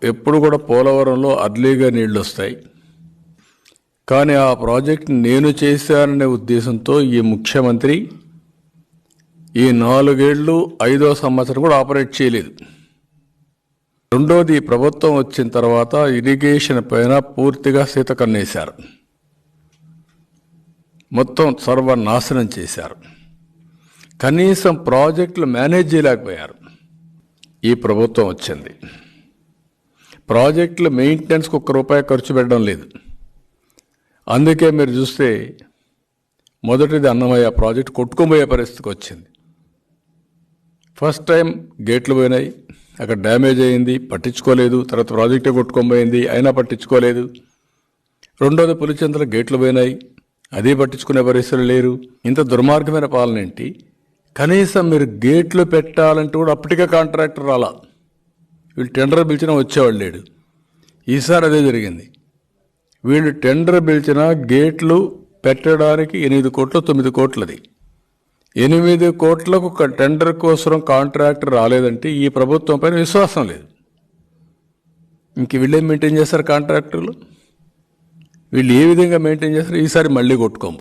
ఎప్పుడు కూడా పోలవరంలో అర్లీగా నీళ్లు వస్తాయి. కానీ ఆ ప్రాజెక్ట్ నేను చేశాననే ఉద్దేశంతో ఈ ముఖ్యమంత్రి ఈ 4 ఏళ్ళు 5వ సంవత్సరం కూడా ఆపరేట్ చేయలేదు. రెండోది, ప్రభుత్వం వచ్చిన తర్వాత ఇరిగేషన్ పైన పూర్తిగా సీతకన్నేశారు, మొత్తం సర్వనాశనం చేశారు. కనీసం ప్రాజెక్టులు మేనేజ్ చేయలేకపోయారు. ఈ ప్రభుత్వం వచ్చింది, ప్రాజెక్టులు మెయింటెనెన్స్కి ₹1 ఖర్చు పెట్టడం లేదు. అందుకే మీరు చూస్తే మొదటిది అన్నమయ్య ప్రాజెక్ట్ కొట్టుకుపోయే పరిస్థితికి వచ్చింది. ఫస్ట్ టైం గేట్లు పోయినాయి, అక్కడ డ్యామేజ్ అయింది, పట్టించుకోలేదు. తర్వాత ప్రాజెక్టే కొట్టుకోబోయింది, అయినా పట్టించుకోలేదు. రెండోది పులిచెంతల గేట్లు పోయినాయి, అది పట్టించుకునే పరిస్థితులు లేరు. ఇంత దుర్మార్గమైన పాలన ఏంటి? కనీసం మీరు గేట్లు పెట్టాలంటే కూడా అప్పటికే కాంట్రాక్టర్ రాలా, వీళ్ళు టెండర్ పిలిచినా వచ్చేవాళ్ళు లేడు. ఈసారి అదే జరిగింది. వీళ్ళు టెండర్ పిలిచినా గేట్లు పెట్టడానికి 8 కోట్లు 9 కోట్లది. 8 కోట్లకు ఒక టెండర్ కోసం కాంట్రాక్టర్ రాలేదంటే ఈ ప్రభుత్వం పైన విశ్వాసం లేదు. ఇంక వీళ్ళేం మెయింటైన్ చేస్తారు? కాంట్రాక్టర్లు వీళ్ళు ఏ విధంగా మెయింటైన్ చేస్తారు? ఈసారి మళ్ళీ కొట్టుకోము.